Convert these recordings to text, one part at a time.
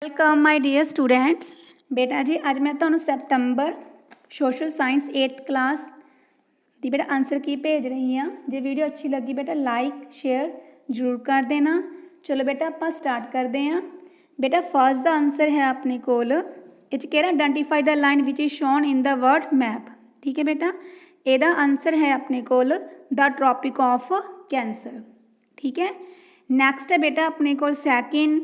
Welcome my dear students. बेटा जी अज मैं तुहानू सैप्टंबर सोशल साइंस 8th क्लास दी बेटा आंसर की भेज रही हाँ। जे वीडियो अच्छी लगी बेटा लाइक शेयर जरूर कर देना। चलो बेटा आप स्टार्ट करते हैं। बेटा फर्स्ट द आंसर है अपने कोल इच कह रहा identify the line which is shown in the world map. ठीक है बेटा, एदा आंसर है अपने कोल द ट्रॉपिक ऑफ कैंसर। ठीक है, नैक्सट है बेटा अपने कोल सैकेंड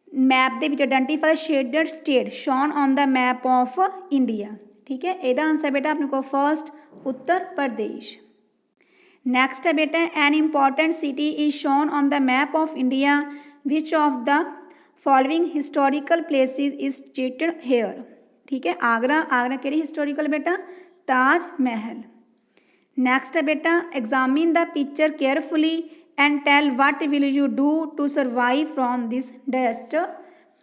मैप दे विच identify shaded state shown on the map of India. ठीक है, एदा आंसर बेटा अपने को फर्स्ट उत्तर प्रदेश। नैक्सट है बेटा an important city is shown on the map of India which of the following historical places is situated here. ठीक है, आगरा, आगरा केड़ी हिस्टोरिकल बेटा ताज महल। नैक्सट है बेटा examine the picture carefully and tell what will you do to survive from this disaster.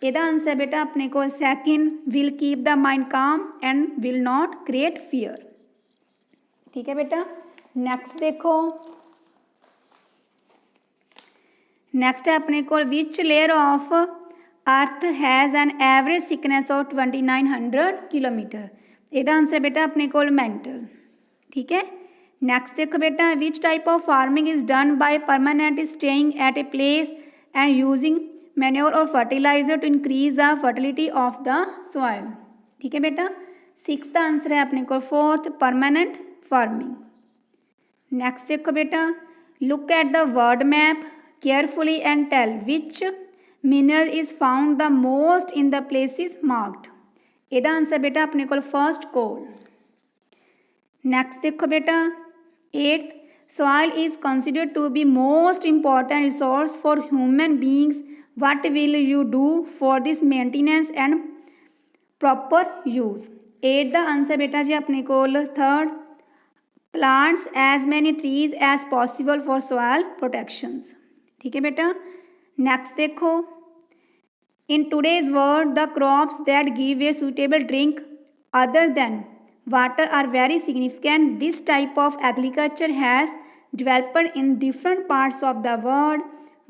एदा answer है बेटा अपने को second will keep the mind calm and will not create fear. ठीक है बेटा, नेक्स्ट देखो, नेक्स्ट है अपने को which layer of earth has an average thickness of 2900 kilometre. एदा आंसर बेटा अपने को मेंटल। ठीक है, नेक्स्ट देखो बेटा which type of farming is done by permanent staying at a place and using manure और fertiliser to increase the fertility of the soil. ठीक है बेटा, सिक्स आंसर है अपने को फोर्थ परमानेंट फार्मिंग। नेक्स्ट देखो बेटा look at the world map carefully and tell which mineral is found the most in the places marked. एदा answer बेटा अपने को फर्स्ट कोल। नेक्स्ट देखो बेटा eighth soil is considered to be most important resource for human beings what will you do for this maintenance and proper use. Eight the answer बेटा जी अपने को third plants as many trees as possible for soil protections. ठीक है बेटा, next देखो in today's world the crops that give a suitable drink other than water are very significant. This type of agriculture has developed in different parts of the world.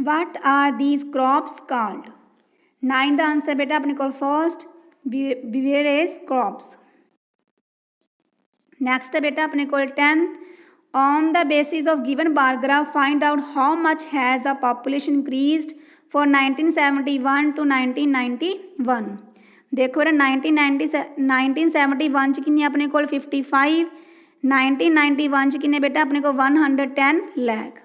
What are these crops called? 9 the answer beta apne ko first beverage crops. Next beta apne ko 10th on the basis of given bar graph find out how much has the population increased for 1971 to 1991। देखो बेटा 1971 किन्नी अपने को 55, 1991 च किन्ने बेटा अपने को 110 lakh.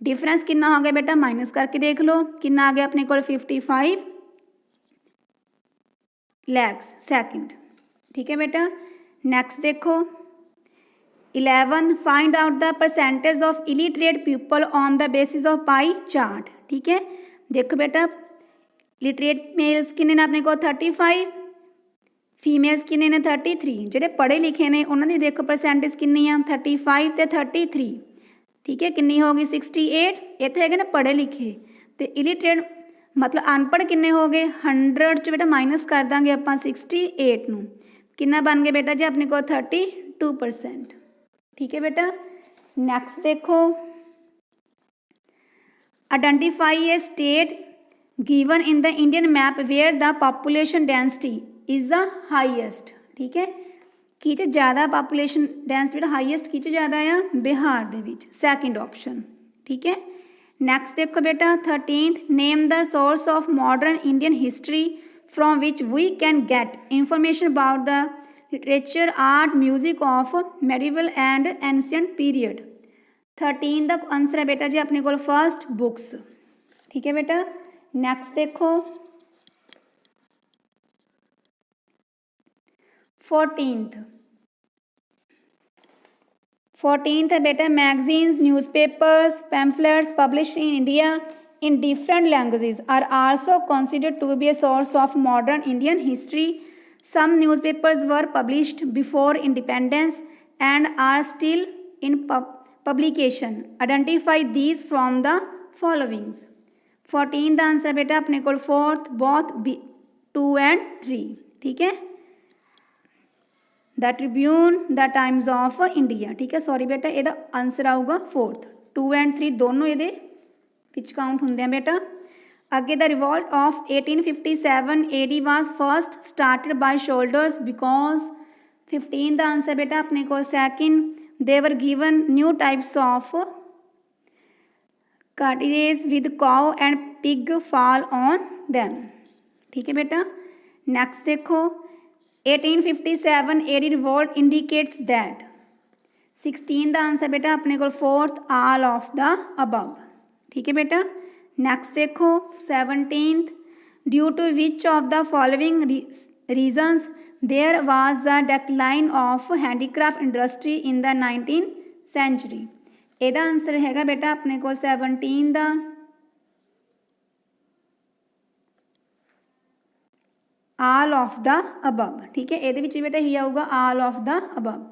Difference कितना हो गया बेटा माइनस करके देख लो कितना आ गया अपने को 55 लैक्स सेकंड। ठीक है बेटा, नेक्स्ट देखो 11 find out the percentage of illiterate people on the basis of pie chart. ठीक है, देखो बेटा लिटरेट मेल्स किन्ने ने अपने को 35, फीमेल्स किन्ने ने 33। ਜਿਹੜੇ पढ़े लिखे ने उन्होंने देखो परसेंटेज किन्नी आ 35 ਤੇ 33। ठीक है, किन्नी होगी 68। इतने है ना पढ़े लिखे तो इलिटरेट मतलब अनपढ़ किन्ने हो गए 100 च बेटा माइनस कर देंगे आप 68 नूं किन्ना बन गए बेटा जी अपने को 32%। ठीक है बेटा, नैक्सट देखो identify a state given in the Indian map where the population density is the highest. ठीक है, कि ज़्यादा पॉपुलेशन डेंसिटी हाईएस्ट कि ज़्यादा आ बिहार दे विच सैकेंड ऑप्शन। ठीक है, नैक्सट देखो बेटा 13th name the source of modern Indian history from which we can get information about the literature art music of medieval and ancient period. 13 the answer है बेटा जी अपने को फर्स्ट बुक्स। ठीक है बेटा, नेक्स्ट देखो 14th है बेटा magazines newspapers pamphlets published in India in different languages are also considered to be a source of modern Indian history. Some newspapers were published before independence and are still in publication. Identify these from the followings. 14 the answer बेटा अपने को fourth both 2 and 3। ठीक है, the Tribune the times of India. ठीक है, sorry बेटा यदा answer आऊगा fourth 2 and 3 दोनों ये काउंट होंगे बेटा। अगे the revolt of 1857 AD was first started by soldiers because 15 का आंसर बेटा अपने को second they were given new types of cartridges with cow and pig fat on them. ठीक है बेटा। नेक्स्ट देखो 1857 AD रिवोल्ट इंडिकेट्स दैट 16 का answer बेटा अपने को fourth all of the above. ठीक है बेटा। नेक्स्ट देखो 17th due to which of the following reasons there was the decline of handicraft industry in the 19th century. ਇਹਦਾ आंसर हैगा बेटा अपने को 17 का ऑल ऑफ द अबव। ठीक है। ये बेटा ही आऊगा all of the above.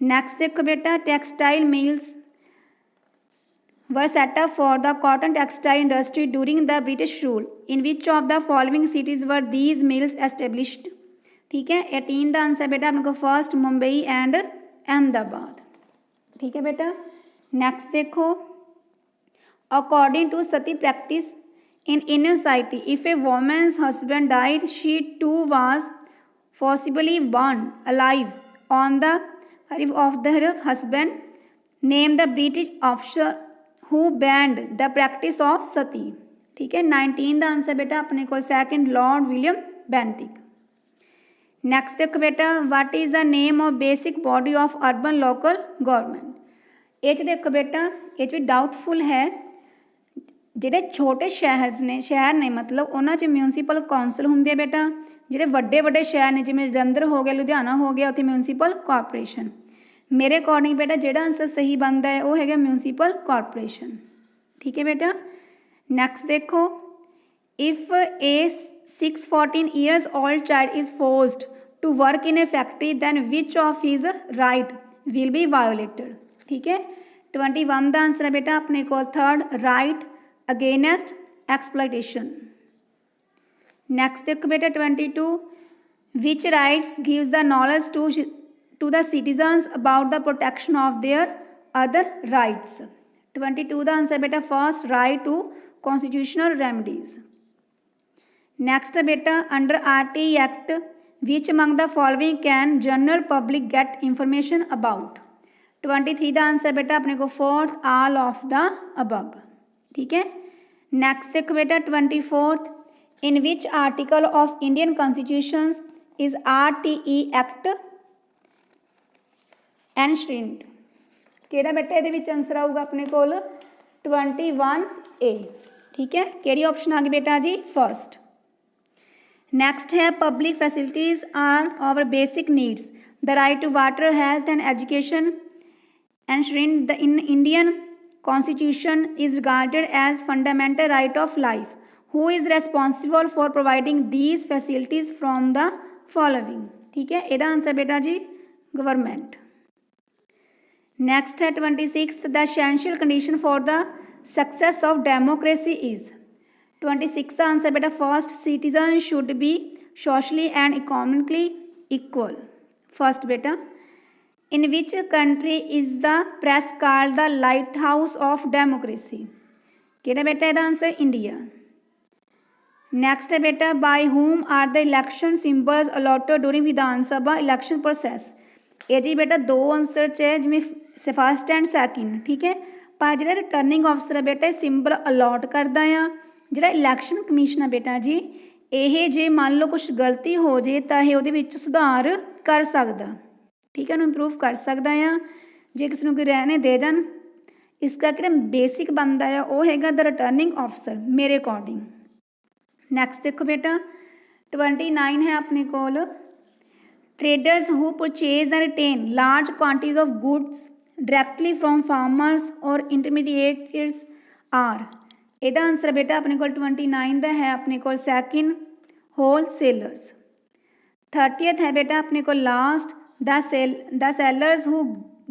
Next देखो बेटा textile mills were set up for the cotton textile industry during the British rule in which of the following cities were these mills established. ठीक है। 18 का आंसर बेटा अपने को फर्स्ट मुंबई एंड अहमदाबाद। ठीक है बेटा। नेक्स्ट देखो according to sati practice in Indian society if a women's husband died she too was forcibly burned alive on the grave of their husband. Name the British officer who banned the practice of sati. ठीक है। 19 का answer बेटा अपने को second Lord William Bentinck. Next देखो बेटा what is the name of basic body of urban local government. ये देखो बेटा ये भी डाउटफुल है ਜਿਹੜੇ छोटे शहर ने मतलब उन्होंने म्यूनसीपल कौंसल होंगे बेटा ਜਿਹੜੇ ਵੱਡੇ ਵੱਡੇ शहर ने जिमें जलंधर हो गया लुधियाना हो गया उत्थे म्यूनसीपल कॉरपोरेशन। मेरे अकॉर्डिंग बेटा ਜਿਹੜਾ आंसर सही बनता है वो है म्यूनसीपल कॉरपोरेशन। ठीक है बेटा। नैक्सट देखो if A 6-14 years old child is forced to work in a factory then which of his right will be violated। ठीक है। 21 का आंसर है बेटा अपने को third right against exploitation. Next देखो बेटा 22 which rights gives the knowledge to the citizens about the protection of their other rights. 22 का आंसर बेटा first right to constitutional remedies. Next बेटा under RT act which among the following can general public get information about. 23 का answer बेटा अपने को fourth all of the above. ठीक है। Next देखो बेटा 24th in which article of Indian constitution is RTE act enshrined. केड़ा बेटा ये आंसर आऊगा अपने को 21A। ठीक है। केड़ी ऑप्शन आ गई बेटा जी फर्स्ट। नेक्स्ट है public facilities are our basic needs the right to water health and education enshrined the in Indian Constitution is regarded as fundamental right of life. Who is responsible for providing these facilities from the following। ठीक है। ਇਹਦਾ answer बेटा जी government. Next है 26th the essential condition for the success of democracy is। 26 का answer बेटा first citizen should be socially and economically equal। First बेटा in which country is the press called the lighthouse of democracy। केड़ा बेटा ਇਹਦਾ answer India. Next है बेटा by whom are the election symbols allotted during Vidhan Sabha election process. ये जी बेटा दो answer च है जिमें फर्स्ट एंड सैकेंड। ठीक है। पर जो रिटर्निंग ऑफिसर है बेटा सिंबल अलॉट करता है जो इलैक्शन कमीशन है बेटा जी ये जे मान लो कुछ गलती हो जाए तो यह वो सुधार कर सकता। ठीक है। इंप्रूव कर सकता है जे किसी को रहने दे जान इस करके बेसिक बनता है वो है द रिटर्निंग ऑफिसर मेरे अकॉर्डिंग। नैक्सट देखो बेटा 29 है अपने को traders who purchase and retain large quantities of goods directly from farmers और इंटरमीडिएट्स आर। ਇਹਦਾ आंसर बेटा अपने को 29 का है अपने को सैकेंड होल सेलर्स। 30th है बेटा अपने को last the sellers who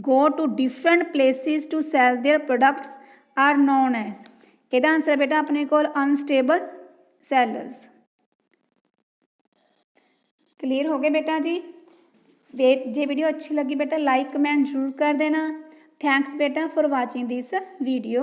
go to different places to sell their products are known as। ਇਹਦਾ आंसर बेटा अपने को अनस्टेबल सेलर्स। क्लियर हो गए बेटा जी। जे वीडियो अच्छी लगी बेटा लाइक कमेंट जरूर कर देना। थैंक्स बेटा फॉर वाचिंग दिस वीडियो।